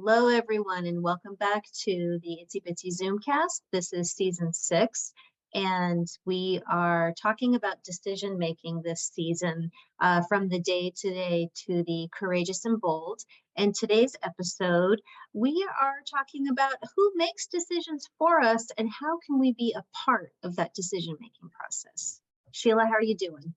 Hello, everyone, and welcome back to the Itsy Bitsy Zoomcast. This is season 6, and we are talking about decision making this season, from the day today to the courageous and bold. And today's episode, we are talking about who makes decisions for us and how can we be a part of that decision making process. Sheila, how are you doing?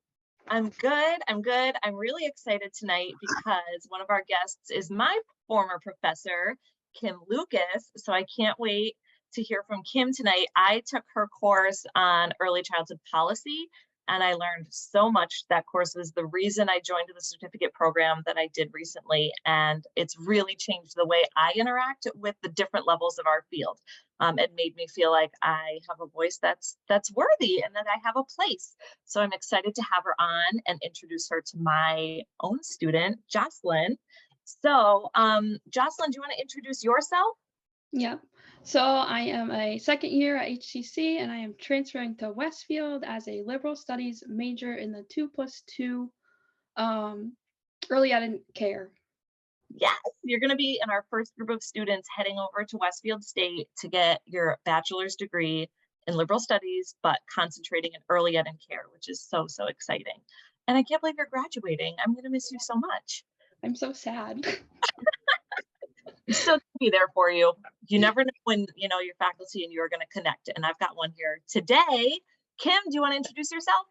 I'm good. I'm really excited tonight because one of our guests is my former professor, Kim Lucas. So I can't wait to hear from Kim tonight. I took her course on early childhood policy, and I learned so much. That course was the reason I joined the certificate program that I did recently, and it's really changed the way I interact with the different levels of our field. It made me feel like I have a voice that's worthy and that I have a place. So I'm excited to have her on and introduce her to my own student, Jocelyn. So, Jocelyn, do you want to introduce yourself? Yeah. So I am a second year at HCC and I am transferring to Westfield as a liberal studies major in the 2+2 early ed care. Yes, you're going to be in our first group of students heading over to Westfield State to get your bachelor's degree in liberal studies, but concentrating in early ed and care, which is so, so exciting. And I can't believe you're graduating. I'm going to miss you so much. I'm so sad. I'm still gonna be there for you. You never know when, your faculty and you are going to connect. And I've got one here today. Kim, do you want to introduce yourself?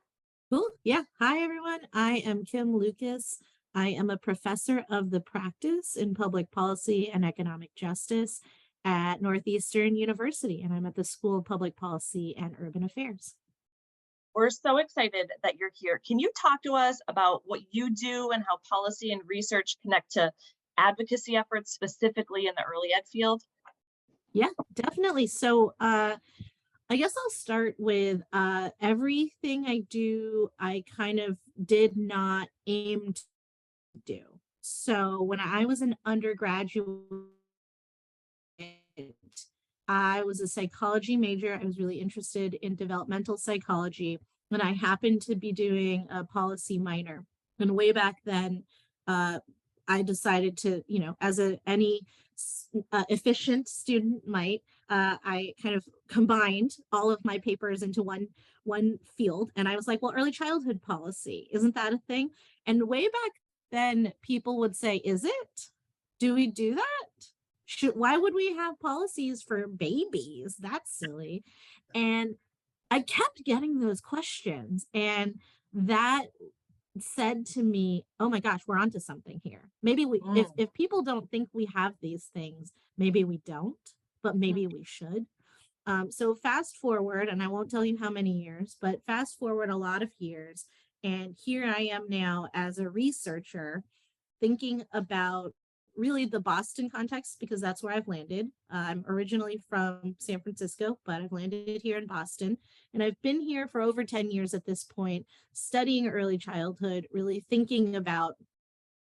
Cool. Yeah. Hi, everyone. I am Kim Lucas. I am a professor of the practice in public policy and economic justice at Northeastern University, and I'm at the School of Public Policy and Urban Affairs. We're so excited that you're here. Can you talk to us about what you do and how policy and research connect to advocacy efforts, specifically in the early ed field? Yeah, definitely. So I guess I'll start with everything I do, I kind of did not aim to do. So when I was an undergraduate, I was a psychology major. I was really interested in developmental psychology, and I happened to be doing a policy minor. And way back then, I decided to, as any efficient student might, I kind of combined all of my papers into one field, and I was like, well, early childhood policy, isn't that a thing? And way back then, people would say, is it? Do we do that? Why would we have policies for babies? That's silly. And I kept getting those questions, and that said to me, oh my gosh, we're onto something here. Maybe if people don't think we have these things, maybe we don't, but maybe we should. So fast forward, and I won't tell you how many years, but fast forward a lot of years, and here I am now as a researcher thinking about really the Boston context, because that's where I've landed. I'm originally from San Francisco, but I've landed here in Boston. And I've been here for over 10 years at this point, studying early childhood, really thinking about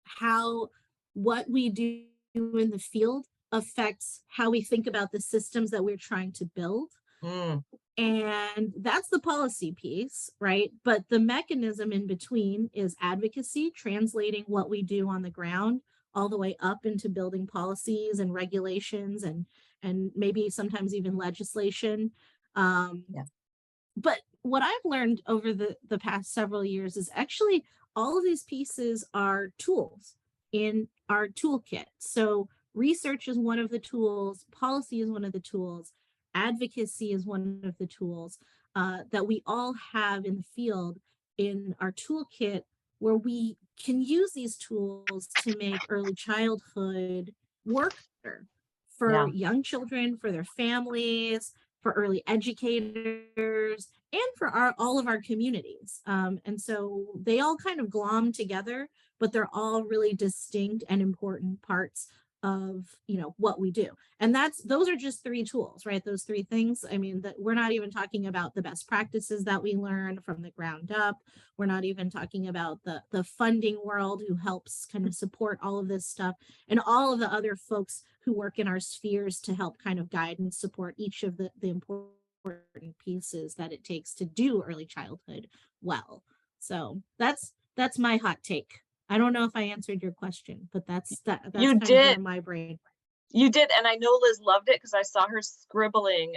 how what we do in the field affects how we think about the systems that we're trying to build. And that's the policy piece, right? But the mechanism in between is advocacy, translating what we do on the ground all the way up into building policies and regulations and maybe sometimes even legislation. But what I've learned over the past several years is actually all of these pieces are tools in our toolkit. So research is one of the tools, policy is one of the tools, advocacy is one of the tools that we all have in the field in our toolkit, where we can use these tools to make early childhood work better for young children, for their families, for early educators, and for all of our communities. And so they all kind of glom together, but they're all really distinct and important parts of what we do. And those are just 3 tools, right? Those 3 things. I mean, that we're not even talking about the best practices that we learn from the ground up. We're not even talking about the funding world who helps kind of support all of this stuff, and all of the other folks who work in our spheres to help kind of guide and support each of the important pieces that it takes to do early childhood well. So that's my hot take. I don't know if I answered your question, but that's You kind did. of where my brain. You did, and I know Liz loved it because I saw her scribbling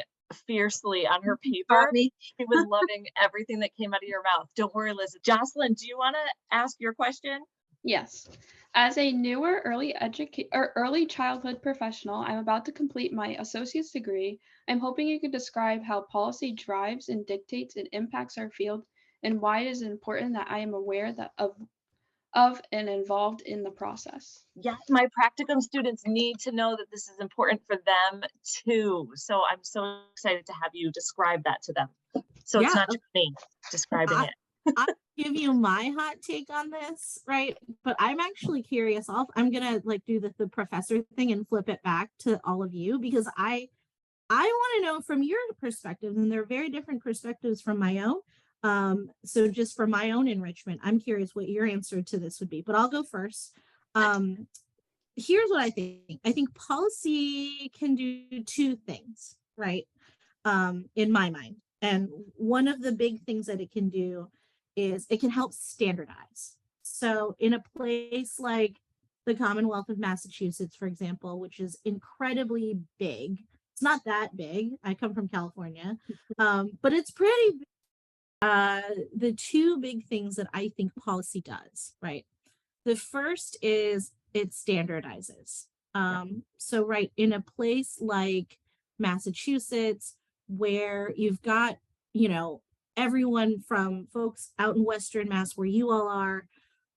fiercely on her paper. Me. She was loving everything that came out of your mouth. Don't worry, Liz. Jocelyn, do you want to ask your question? Yes. As a newer early childhood professional, I'm about to complete my associate's degree. I'm hoping you could describe how policy drives and dictates and impacts our field and why it is important that I am aware of and involved in the process. Yes, my practicum students need to know that this is important for them too. So I'm so excited to have you describe that to them. So it's Yeah. not just me describing I- it. I'll give you my hot take on this, right? But I'm actually curious. I'm gonna like do the professor thing and flip it back to all of you because I want to know from your perspective, and they're very different perspectives from my own. So just for my own enrichment, I'm curious what your answer to this would be, but I'll go first. Here's what I think. I think policy can do two things, right? In my mind. And one of the big things that it can do is it can help standardize. So in a place like the Commonwealth of Massachusetts, for example, which is incredibly big, it's not that big. I come from California, but it's pretty big. The two big things that I think policy does, right? The first is it standardizes. So right, in a place like Massachusetts, where you've got, everyone from folks out in Western Mass where you all are,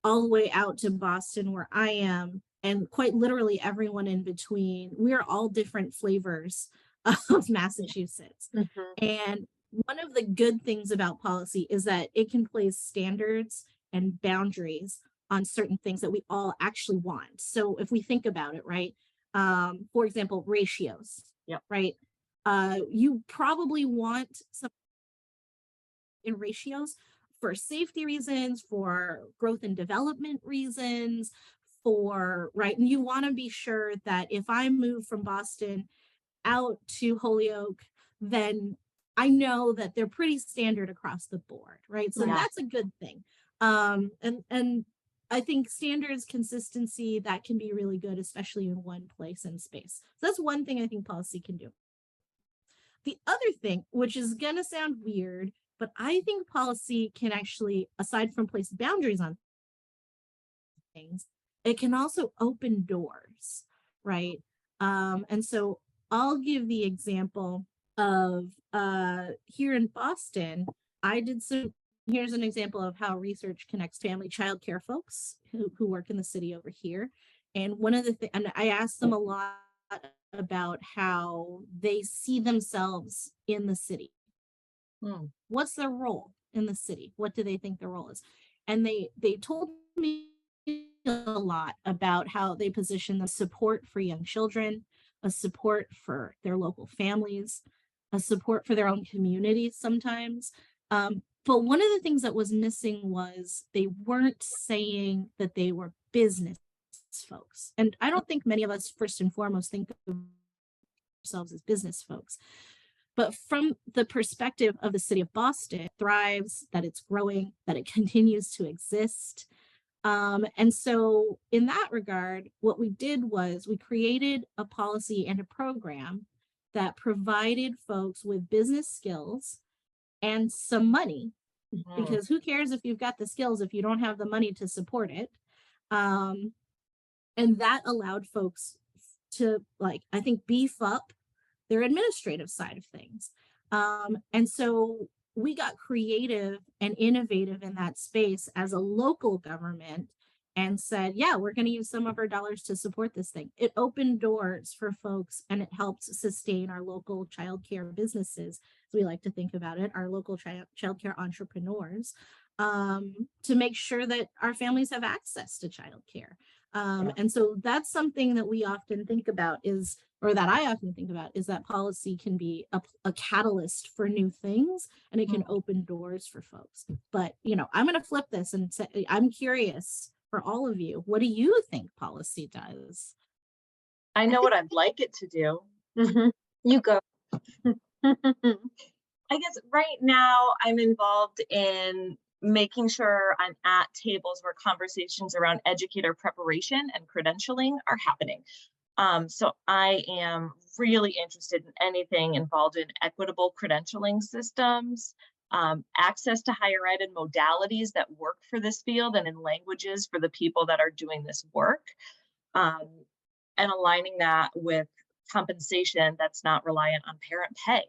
all the way out to Boston where I am, and quite literally everyone in between, we're all different flavors of Massachusetts. And one of the good things about policy is that it can place standards and boundaries on certain things that we all actually want. So if we think about it, right? For example, ratios. Yep. Right. You probably want some in ratios for safety reasons, for growth and development reasons, right. And you want to be sure that if I move from Boston out to Holyoke, then I know that they're pretty standard across the board, right? So that's a good thing. And I think standards, consistency, that can be really good, especially in one place and space. So that's one thing I think policy can do. The other thing, which is gonna sound weird, but I think policy can actually, aside from place boundaries on things, it can also open doors, right? And so I'll give the example of here in Boston, here's an example of how research connects family childcare folks who work in the city over here. And one of the things, and I asked them a lot about how they see themselves in the city. What's their role in the city? What do they think their role is? And they told me a lot about how they position the support for young children, a support for their local families, a support for their own communities sometimes. But one of the things that was missing was they weren't saying that they were business folks. And I don't think many of us first and foremost think of ourselves as business folks. But from the perspective of the city of Boston, it thrives, that it's growing, that it continues to exist. And so in that regard, what we did was we created a policy and a program that provided folks with business skills and some money, because who cares if you've got the skills if you don't have the money to support it. And that allowed folks to, like, I think, beef up their administrative side of things. And so we got creative and innovative in that space as a local government and said, yeah, we're going to use some of our dollars to support this thing. It opened doors for folks and it helped sustain our local childcare businesses, as we like to think about it, our local childcare entrepreneurs, to make sure that our families have access to childcare. And so that's something that we often think about that I often think about is that policy can be a catalyst for new things and it can open doors for folks. But, I'm going to flip this and say, I'm curious for all of you, what do you think policy does? I know what I'd like it to do. You go. I guess right now I'm involved in making sure I'm at tables where conversations around educator preparation and credentialing are happening. So I am really interested in anything involved in equitable credentialing systems, access to higher ed and modalities that work for this field and in languages for the people that are doing this work, um, and aligning that with compensation that's not reliant on parent pay.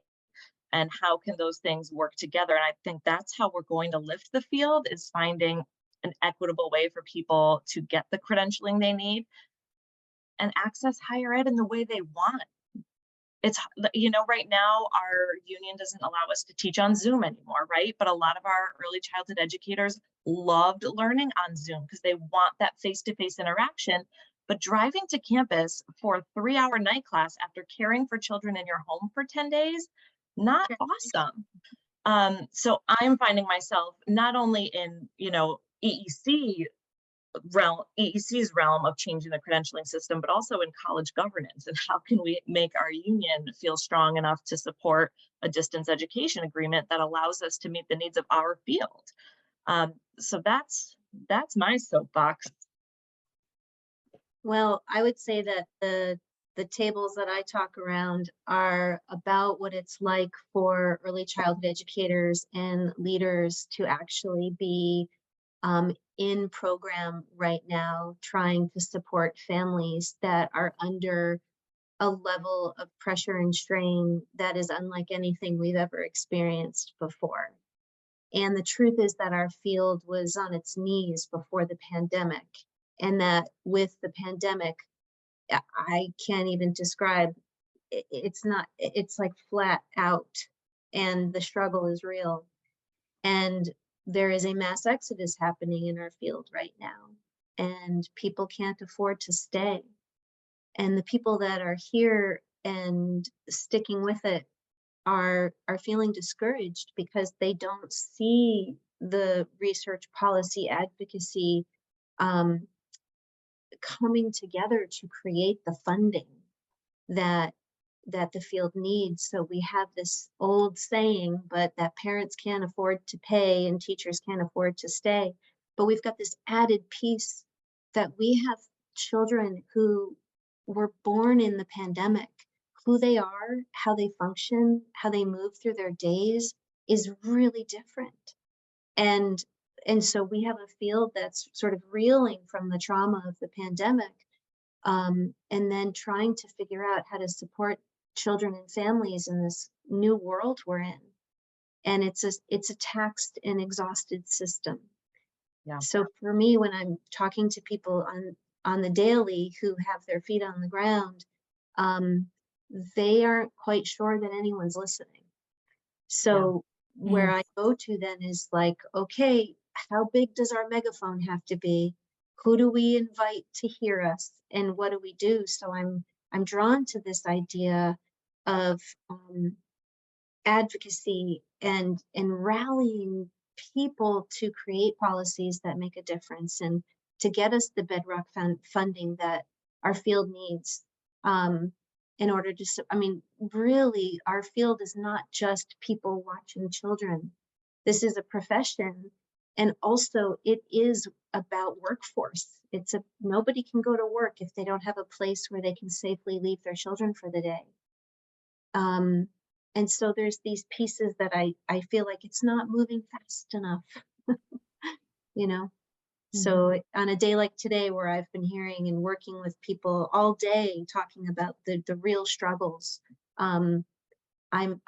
And how can those things work together? And I think that's how we're going to lift the field, is finding an equitable way for people to get the credentialing they need and access higher ed in the way they want. It's, right now our union doesn't allow us to teach on Zoom anymore, right? But a lot of our early childhood educators loved learning on Zoom because they want that face-to-face interaction. But driving to campus for a 3-hour night class after caring for children in your home for 10 days, not awesome. So I'm finding myself not only in, EEC's realm of changing the credentialing system, but also in college governance, and how can we make our union feel strong enough to support a distance education agreement that allows us to meet the needs of our field. So that's my soapbox. Well, I would say that the tables that I talk around are about what it's like for early childhood educators and leaders to actually be in program right now, trying to support families that are under a level of pressure and strain that is unlike anything we've ever experienced before. And the truth is that our field was on its knees before the pandemic, and that with the pandemic, I can't even describe, it's like flat out, and the struggle is real. And there is a mass exodus happening in our field right now, and people can't afford to stay. And the people that are here and sticking with it are feeling discouraged because they don't see the research policy advocacy coming together to create the funding that the field needs. So we have this old saying, but that parents can't afford to pay and teachers can't afford to stay. But we've got this added piece that we have children who were born in the pandemic. Who they are, how they function, how they move through their days is really different. And so we have a field that's sort of reeling from the trauma of the pandemic, and then trying to figure out how to support children and families in this new world we're in. And it's a taxed and exhausted system. Yeah. So for me, when I'm talking to people on the daily who have their feet on the ground, they aren't quite sure that anyone's listening. So where I go to then is like, okay, how big does our megaphone have to be? Who do we invite to hear us? And what do we do? So I'm drawn to this idea of advocacy and rallying people to create policies that make a difference and to get us the bedrock funding that our field needs, in order to, really, our field is not just people watching children. This is a profession, and also it is about workforce. Nobody can go to work if they don't have a place where they can safely leave their children for the day. And so there's these pieces that I feel like it's not moving fast enough, So on a day like today, where I've been hearing and working with people all day talking about the real struggles, I'm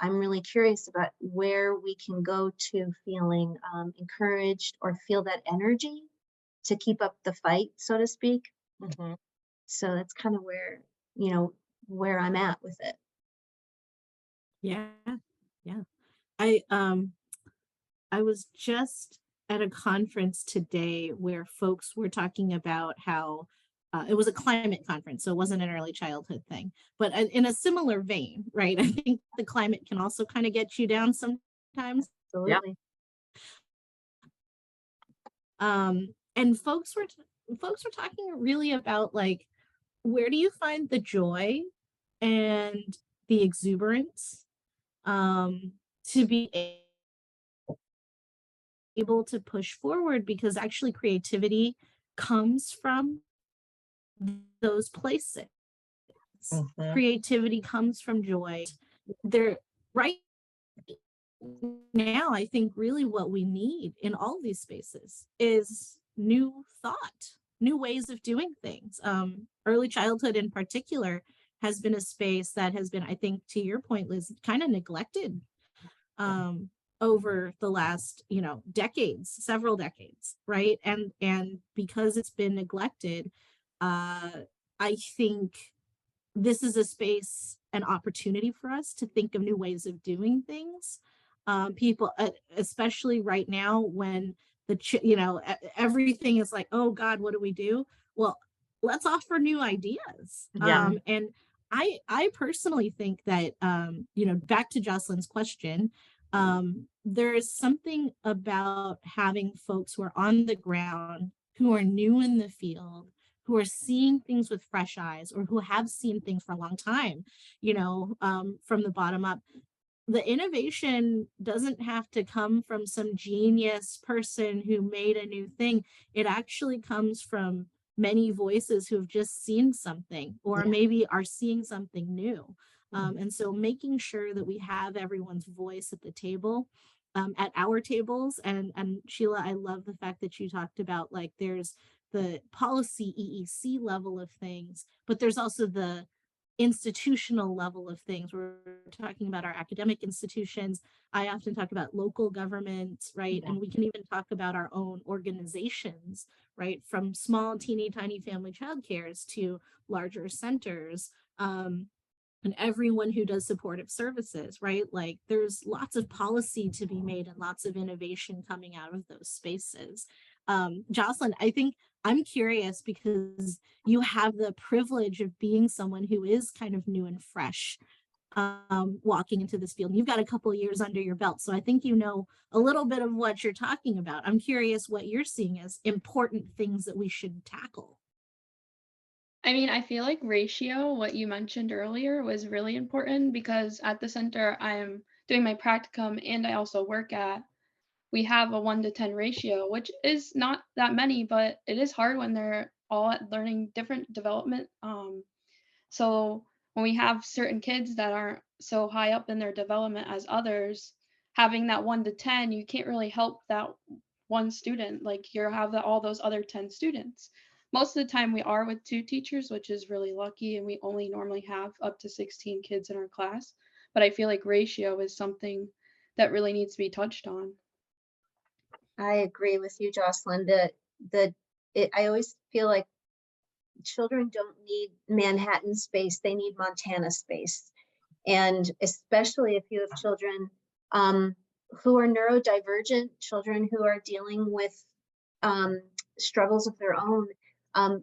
really curious about where we can go to feeling encouraged or feel that energy to keep up the fight, so to speak. Mm-hmm. So that's kind of where I'm at with it. Yeah. I was just at a conference today where folks were talking about how it was a climate conference, so it wasn't an early childhood thing, but in a similar vein, right? I think the climate can also kind of get you down sometimes. Absolutely. And folks were talking really about, like, where do you find the joy and the exuberance to be able to push forward, because actually creativity comes from those places. Mhm. Creativity comes from joy. They're right now, I think really what we need in all these spaces is new thought, new ways of doing things. Early childhood in particular has been a space that has been, I think, to your point, Liz, kind of neglected um, over the last, decades, several decades, right? And because it's been neglected, I think this is a space, an opportunity for us to think of new ways of doing things. People, especially right now when everything is like, oh God, what do we do? Well, let's offer new ideas. Yeah. And I personally think that, back to Jocelyn's question, there is something about having folks who are on the ground, who are new in the field, who are seeing things with fresh eyes, or who have seen things for a long time, from the bottom up. The innovation doesn't have to come from some genius person who made a new thing. It actually comes from many voices who have just seen something, or Yeah. maybe are seeing something new. And so making sure that we have everyone's voice at the table, at our tables. And Sheila, I love the fact that you talked about, like, there's the policy EEC level of things, but there's also the institutional level of things. We're talking about our academic institutions. I often talk about local government, right? Yeah. And we can even talk about our own organizations, right? From small, teeny tiny family childcares to larger centers. And everyone who does supportive services, right? Like, there's lots of policy to be made and lots of innovation coming out of those spaces. Jocelyn, I think I'm curious because you have the privilege of being someone who is kind of new and fresh, walking into this field. You've got a couple of years under your belt, so I think you know a little bit of what you're talking about. I'm curious what you're seeing as important things that we should tackle. I mean, I feel like ratio, what you mentioned earlier, was really important because at the center I'm doing my practicum and I also work at, we have a 1 to 10 ratio, which is not that many, but it is hard when they're all at learning different development. So when we have certain kids that aren't so high up in their development as others, having that 1 to 10, you can't really help that one student. Like you have all those other 10 students. Most of the time we are with 2 teachers, which is really lucky, and we only normally have up to 16 kids in our class. But I feel like ratio is something that really needs to be touched on. I agree with you, Jocelyn. I always feel like children don't need Manhattan space, they need Montana space. And especially if you have children who are neurodivergent, children who are dealing with struggles of their own,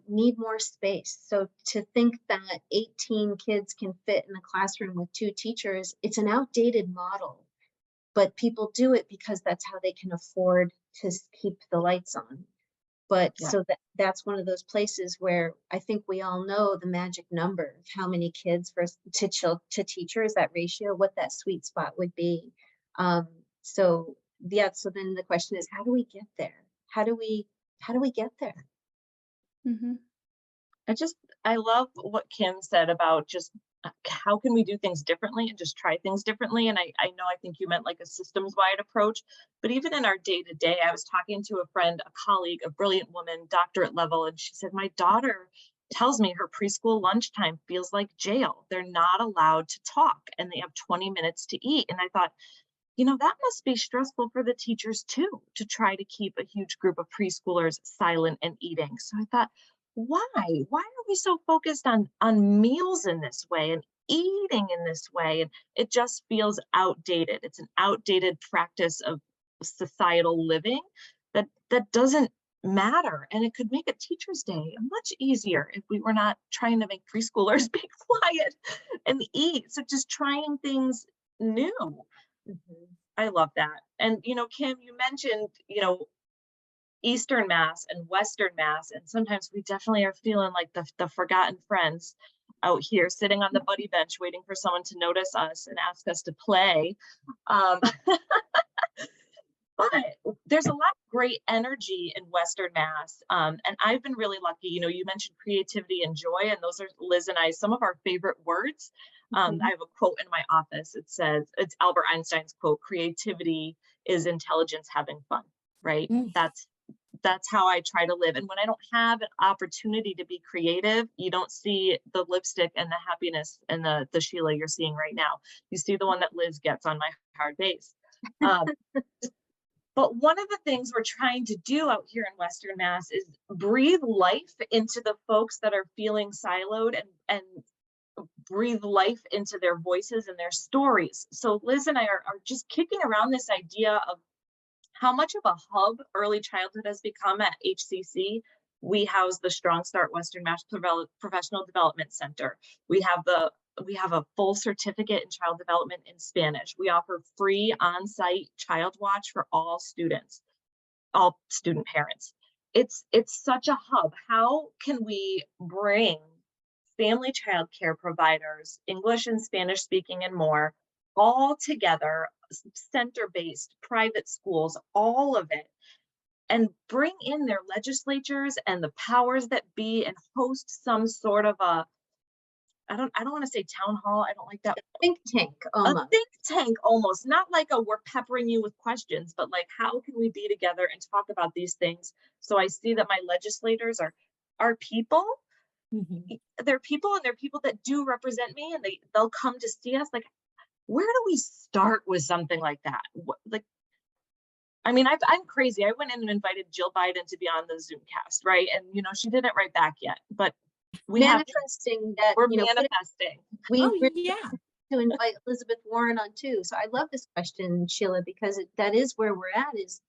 need more space. So to think that 18 kids can fit in a classroom with 2 teachers, it's an outdated model, but people do it because that's how they can afford to keep the lights on. But Yeah. so that's one of those places where I think we all know the magic number of how many kids to teachers, that ratio, what that sweet spot would be. So yeah, so then the question is, how do we get there? How do we get there? Hmm. I love what Kim said about just how can we do things differently and just try things differently. And I know, I think you meant like a systems wide approach, but even in our day to day, I was talking to a friend, a colleague, a brilliant woman, doctorate level, and she said, my daughter tells me her preschool lunchtime feels like jail. They're not allowed to talk and they have 20 minutes to eat. And I thought, that must be stressful for the teachers too, to try to keep a huge group of preschoolers silent and eating. So I thought, why are we so focused on meals in this way and eating in this way? And it just feels outdated. It's an outdated practice of societal living that doesn't matter. And it could make a teacher's day much easier if we were not trying to make preschoolers be quiet and eat. So just trying things new. I love that. And Kim, you mentioned Eastern Mass and Western Mass, and sometimes we definitely are feeling like the forgotten friends out here sitting on the buddy bench waiting for someone to notice us and ask us to play. But there's a lot of great energy in Western Mass. And I've been really lucky. You know, you mentioned creativity and joy, and those are Liz and I, some of our favorite words. Mhm. I have a quote in my office. It says, it's Albert Einstein's quote, creativity is intelligence having fun, right? Mm. That's how I try to live. And when I don't have an opportunity to be creative, you don't see the lipstick and the happiness and the Sheila you're seeing right now. You see the one that Liz gets on my hard days. Um, But one of the things we're trying to do out here in Western Mass is breathe life into the folks that are feeling siloed and breathe life into their voices and their stories. So Liz and I are just kicking around this idea of how much of a hub early childhood has become at HCC. We house the Strong Start Western Mass Professional Development Center. We have a full certificate in child development in Spanish. We offer free on-site child watch for all students, all student parents. It's such a hub. How can we bring family child care providers, English and Spanish speaking and more, all together, center-based, private schools, all of it, and bring in their legislatures and the powers that be and host some sort of a, I don't want to say town hall. I don't like that. Think tank A almost. think tank almost, not like a we're peppering you with questions, but like how can we be together and talk about these things? So I see that my legislators are people. Mhm. They're people, and they're people that do represent me, and they'll come to see us. Like, where do we start with something like that? Like, I mean, I'm crazy. I went in and invited Jill Biden to be on the Zoomcast, right? And you know, she didn't write back yet, but we have, Manifesting that, we're you know, manifesting. we Oh, really yeah. to invite Elizabeth Warren on too. So I love this question, Sheila, because that is where we're at is,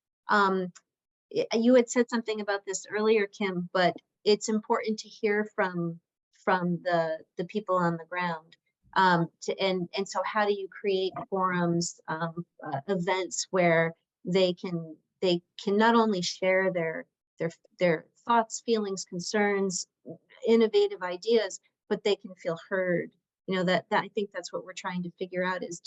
you had said something about this earlier, Kim, but it's important to hear from the people on the ground. And so how do you create forums, events where they can not only share their thoughts, feelings, concerns, innovative ideas, but they can feel heard. You know, that I think that's what we're trying to figure out is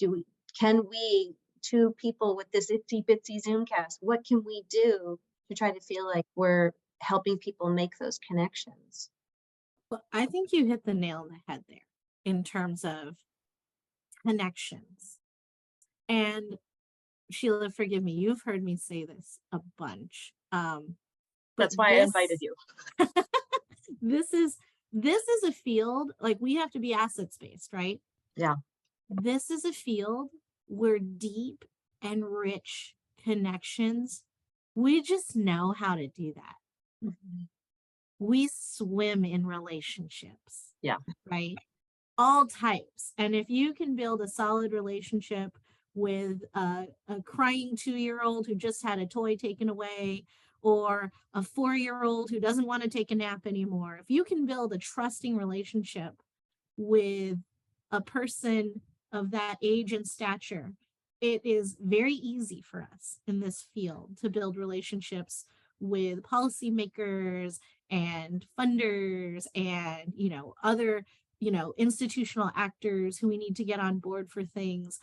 can we, two people with this itsy bitsy Zoomcast, what can we do to try to feel like we're helping people make those connections? Well, I think you hit the nail on the head there in terms of connections. And Sheila, forgive me, you've heard me say this a bunch. But That's why I invited you. this is a field, like we have to be assets based, right? Yeah. This is a field where deep and rich connections, we just know how to do that. We swim in relationships. Yeah. Right? All types. And if you can build a solid relationship with a crying 2-year-old who just had a toy taken away, or a 4-year-old who doesn't want to take a nap anymore, if you can build a trusting relationship with a person of that age and stature, it is very easy for us in this field to build relationships with policymakers and funders and, other, institutional actors who we need to get on board for things.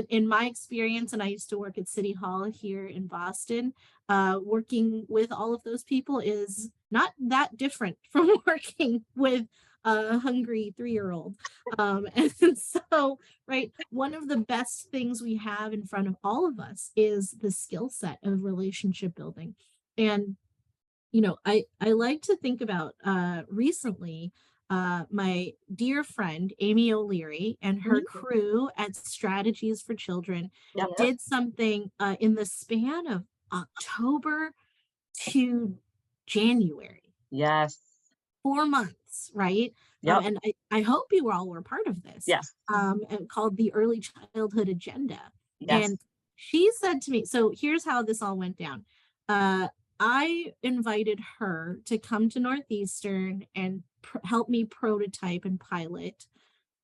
In my experience, and I used to work at City Hall here in Boston, working with all of those people is not that different from working with a hungry 3-year-old. And so, right, one of the best things we have in front of all of us is the skill set of relationship building. And, I like to think about recently, my dear friend Amy O'Leary and her crew at Strategies for Children Yep. did something in the span of October to January. Yes. 4 months, right? Yep. And I hope you all were part of this. Yes. And called the Early Childhood Agenda. Yes. And she said to me, so here's how this all went down. I invited her to come to Northeastern and help me prototype and pilot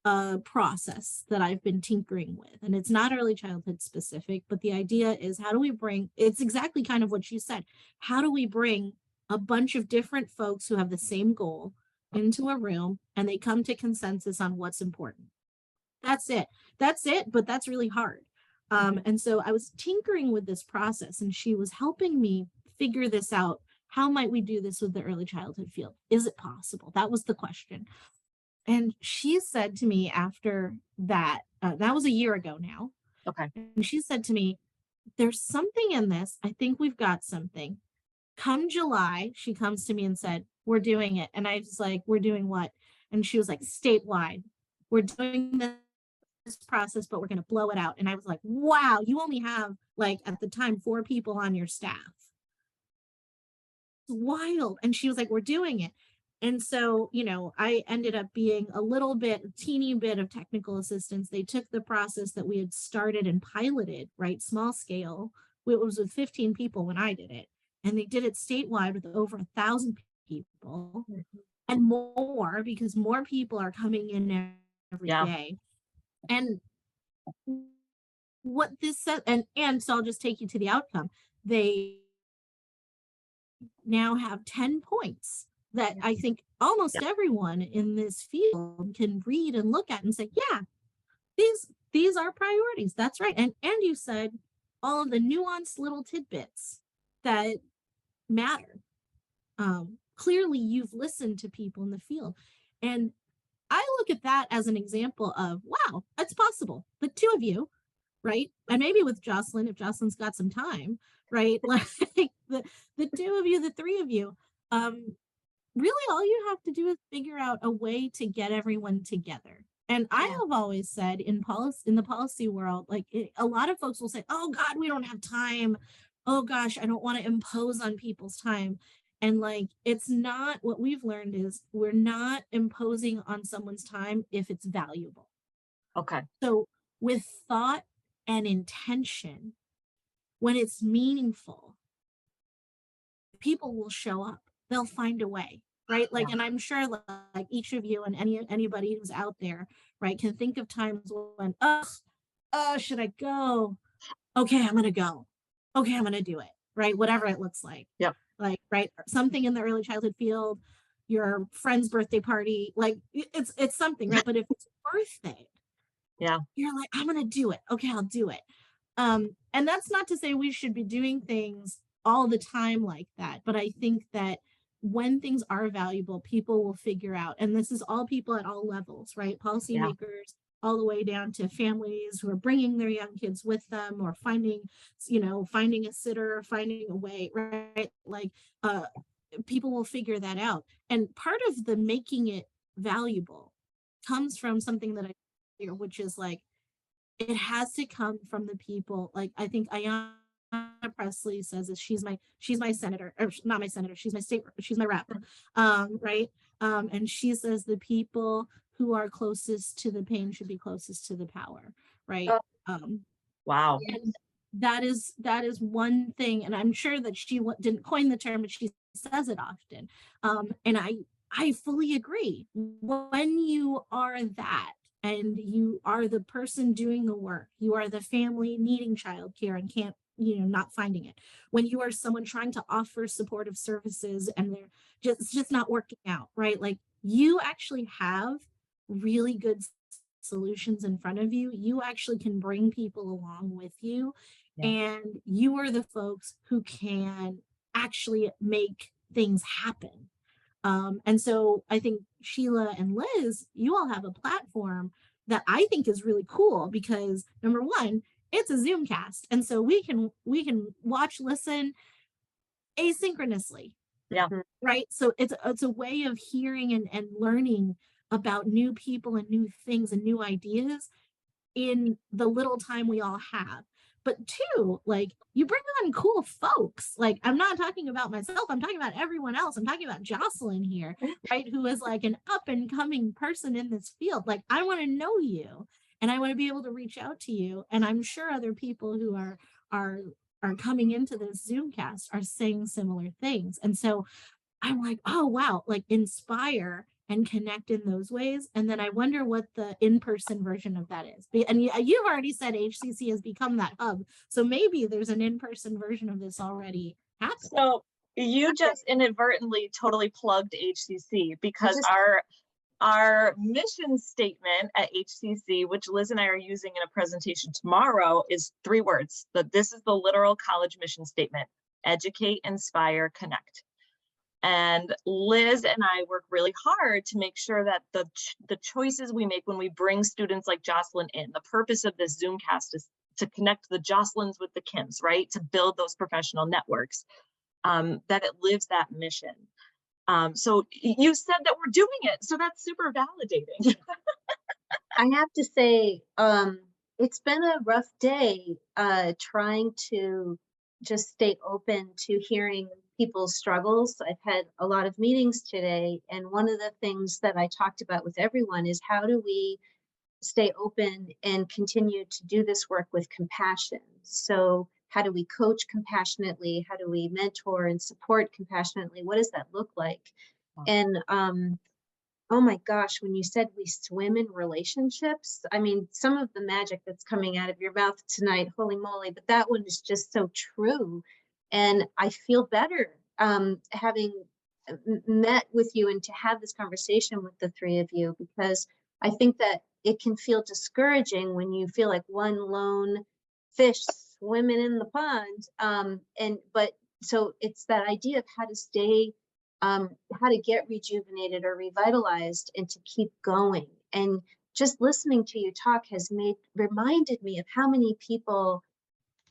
a process that I've been tinkering with. And it's not early childhood specific, but the idea is how do we bring, it's exactly kind of what you said. How do we bring a bunch of different folks who have the same goal into a room and they come to consensus on what's important? That's it. But that's really hard, And so I was tinkering with this process, and she was helping me figure this out. How might we do this with the early childhood field? Is it possible? That was the question. And she said to me after that, that was a year ago now. Okay. And she said to me, there's something in this. I think we've got something. Come July, she comes to me and said, we're doing it. And I was like, we're doing what? And she was like, statewide. We're doing this process, but we're going to blow it out. And I was like, wow, you only have, like, at the time, 4 people on your staff. It's wild. And she was like, we're doing it. And so, you know, I ended up being a teeny bit of technical assistance. They took the process that we had started and piloted, right, small scale. It was with 15 people when I did it. And they did it statewide with over 1,000 people and more, because more people are coming in every day. And what this said, and so I'll just take you to the outcome. They now have 10 points that I think almost everyone in this field can read and look at and say, yeah, these are priorities. That's right. And you said all of the nuanced little tidbits that matter. Clearly you've listened to people in the field. And I look at that as an example of, wow, it's possible. The 2 of you, right? And maybe with Jocelyn, if Jocelyn's got some time, right? Like the 2 of you, the 3 of you, really all you have to do is figure out a way to get everyone together. And I have always said in the policy world, like a lot of folks will say, oh God, we don't have time. Oh gosh, I don't want to impose on people's time. And like, it's not, what we've learned is we're not imposing on someone's time if it's valuable. Okay. So with thought and intention, when it's meaningful, people will show up. They'll find a way, right? Like, and I'm sure like each of you and anybody who's out there, right, can think of times when, should I go? Okay, I'm gonna go. Okay, I'm gonna do it, right? Whatever it looks like. Yep. Like, right, something in the early childhood field, your friend's birthday party, like it's something, right? But if it's a birthday, you're like, I'm gonna do it. Okay, I'll do it. And that's not to say we should be doing things all the time like that, but I think that when things are valuable, people will figure out, and this is all people at all levels, right? Policymakers, all the way down to families who are bringing their young kids with them, or finding a sitter, finding a way, right? Like, people will figure that out. And part of the making it valuable comes from something that I hear, which is like, it has to come from the people. Like, I think Ayanna Pressley says this, she's my senator, or not my senator, she's my rep, right? And she says the people who are closest to the pain should be closest to the power, right? Wow. And that is one thing, and I'm sure that she didn't coin the term, but she says it often. And I fully agree. When you are that, and you are the person doing the work, you are the family needing childcare and can't, not finding it. When you are someone trying to offer supportive services and they're just not working out, right? Like, you actually have really good solutions in front of you. You actually can bring people along with you, and you are the folks who can actually make things happen. And so I think Sheila and Liz, you all have a platform that I think is really cool, because number one, it's a Zoomcast. And so we can watch, listen asynchronously. Yeah. Right. So it's a way of hearing and learning about new people and new things and new ideas in the little time we all have. But 2, like, you bring on cool folks. Like, I'm not talking about myself, I'm talking about everyone else. I'm talking about Jocelyn here, right? Who is like an up and coming person in this field. Like, I want to know you, and I want to be able to reach out to you. And I'm sure other people who are coming into this Zoomcast are saying similar things. And so I'm like, oh wow, like, inspire and connect in those ways. And then I wonder what the in-person version of that is. And you've already said HCC has become that hub. So maybe there's an in-person version of this already happening. So you just inadvertently totally plugged HCC, because our mission statement at HCC, which Liz and I are using in a presentation tomorrow, is 3 words. But this is the literal college mission statement: educate, inspire, connect. And Liz and I work really hard to make sure that the choices we make when we bring students like Jocelyn in, the purpose of this Zoomcast is to connect the Jocelyns with the Kims, right? To build those professional networks, that it lives that mission. So you said that we're doing it, so that's super validating. I have to say, it's been a rough day, trying to just stay open to hearing people's struggles. I've had a lot of meetings today, and one of the things that I talked about with everyone is how do we stay open and continue to do this work with compassion? So how do we coach compassionately? How do we mentor and support compassionately? What does that look like? And oh my gosh, when you said we swim in relationships, I mean, some of the magic that's coming out of your mouth tonight, holy moly, but that one is just so true. And I feel better having met with you and to have this conversation with the 3 of you, because I think that it can feel discouraging when you feel like one lone fish swimming in the pond. But so it's that idea of how to stay, how to get rejuvenated or revitalized and to keep going. And just listening to you talk has reminded me of how many people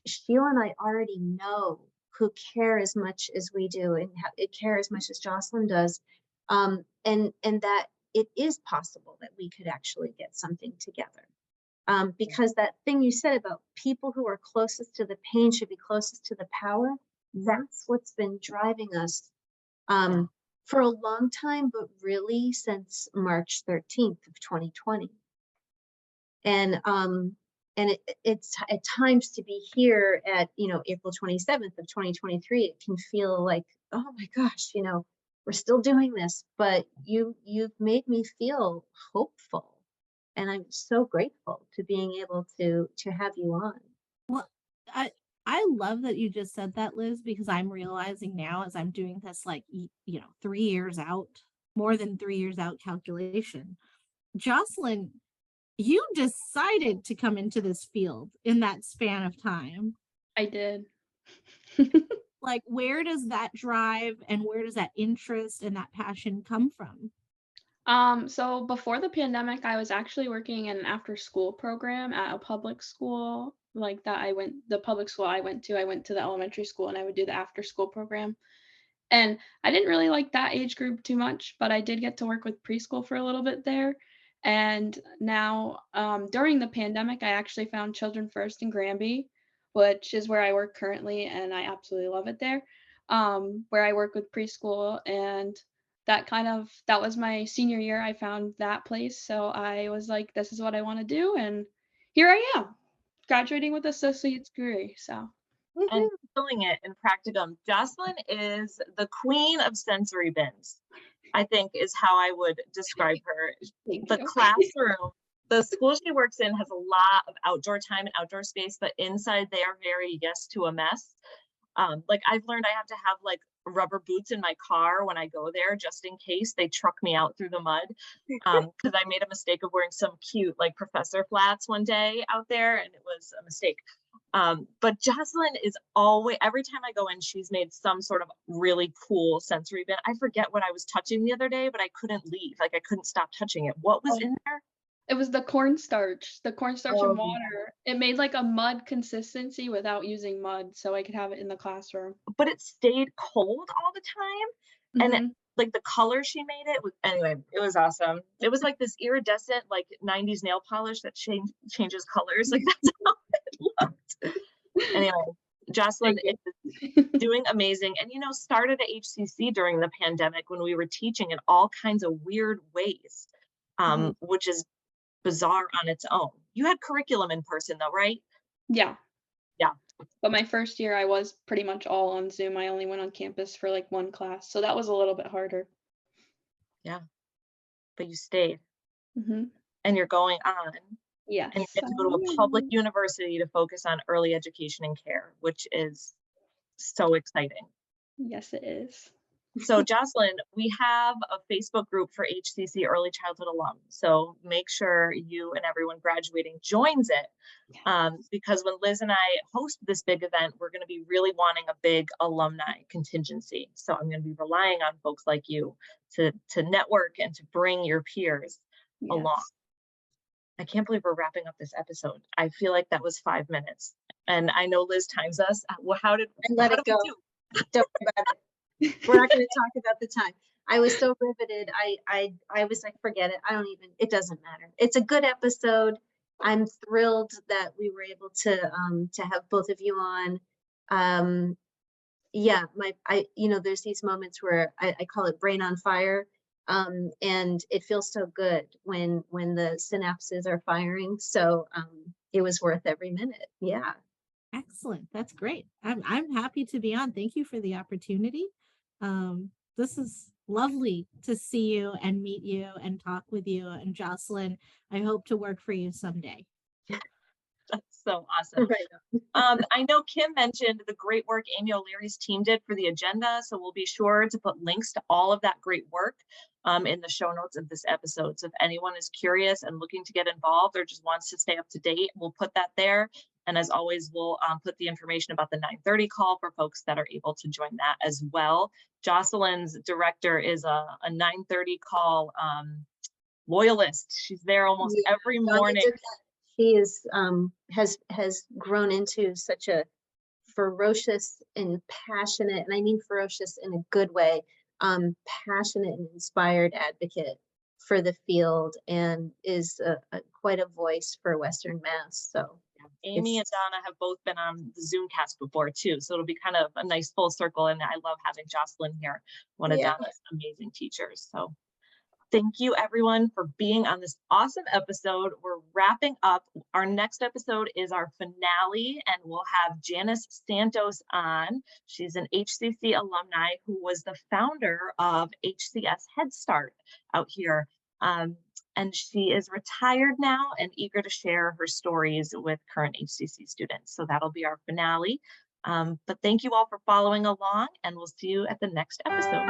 Sheila and I already know who care as much as we do and care as much as Jocelyn does. And that it is possible that we could actually get something together. Because that thing you said about people who are closest to the pain should be closest to the power, that's what's been driving us for a long time, but really since March 13th of 2020. And it's at times to be here at, April 27th of 2023, it can feel like, oh my gosh, we're still doing this, but you've made me feel hopeful. And I'm so grateful to being able to have you on. Well, I love that you just said that, Liz, because I'm realizing now as I'm doing this, 3 years out, more than 3 years out calculation. Jocelyn, you decided to come into this field in that span of time. I did. Like, where does that drive and where does that interest and that passion come from? So before the pandemic, I was actually working in an after-school program at a public school the public school I went to the elementary school, and I would do the after-school program. And I didn't really like that age group too much, but I did get to work with preschool for a little bit there. And now, during the pandemic, I actually found Children First in Granby, which is where I work currently, and I absolutely love it there. Where I work with preschool, and that was my senior year. I found that place, so I was like, this is what I want to do, and here I am, graduating with associate's degree. So And killing it in practicum. Jocelyn is the queen of sensory bins, I think is how I would describe her. thank The you. classroom, the school she works in has a lot of outdoor time and outdoor space, but inside they are very yes to a mess. Like I've learned I have to have like rubber boots in my car when I go there, just in case they truck me out through the mud. Because I made a mistake of wearing some cute like professor flats one day out there, and it was a mistake. But Jocelyn is always, every time I go in, she's made some sort of really cool sensory bin. I forget what I was touching the other day, but I couldn't leave. Like I couldn't stop touching it. What was in there? It was the cornstarch Oh, and water. It made like a mud consistency without using mud, so I could have it in the classroom. But it stayed cold all the time. And Mhm. like the color she made it was, anyway, it was awesome. It was like this iridescent, like 90s nail polish that changes colors. Like that's how it looked. Anyway, Jocelyn is doing amazing. And, started at HCC during the pandemic when we were teaching in all kinds of weird ways, which is bizarre on its own. You had curriculum in person though, right? Yeah. Yeah. But my first year, I was pretty much all on Zoom. I only went on campus for like one class, so that was a little bit harder. Yeah. But you stayed. Mm-hmm. And you're going on. Yes. And you get to go to a public university to focus on early education and care, which is so exciting. Yes, it is. So Jocelyn, we have a Facebook group for HCC Early Childhood alum. So make sure you and everyone graduating joins it. Because when Liz and I host this big event, we're going to be really wanting a big alumni contingency. So I'm going to be relying on folks like you to network and to bring your peers along. Yes. I can't believe we're wrapping up this episode. I feel like that was 5 minutes. And I know Liz times us. Well, how did let how it did we go. do? Don't worry about it. We're not going to talk about the time. I was so riveted. I was like, forget it. It doesn't matter. It's a good episode. I'm thrilled that we were able to have both of you on. Yeah, there's these moments where I call it brain on fire. And it feels so good when the synapses are firing. So it was worth every minute. Yeah. Excellent. That's great. I'm happy to be on. Thank you for the opportunity. This is lovely to see you and meet you and talk with you. And Jocelyn, I hope to work for you someday. That's so awesome. Right. I know Kim mentioned the great work Amy O'Leary's team did for the agenda, so we'll be sure to put links to all of that great work in the show notes of this episode. So if anyone is curious and looking to get involved or just wants to stay up to date, we'll put that there. And as always, we'll put the information about the 9:30 call for folks that are able to join that as well. Jocelyn's director is a 9:30 call loyalist. She's there almost every morning. She is has grown into such a ferocious and passionate, and I mean ferocious in a good way, passionate and inspired advocate for the field, and is quite a voice for Western Mass. So Amy and Donna have both been on the Zoomcast before too, so it'll be kind of a nice full circle. And I love having Jocelyn here, one of Donna's amazing teachers. So thank you everyone for being on this awesome episode. We're wrapping up. Our next episode is our finale, and we'll have Janice Santos on. She's an HCC alumni who was the founder of HCS Head Start out here. And she is retired now and eager to share her stories with current HCC students. So that'll be our finale. But thank you all for following along, and we'll see you at the next episode.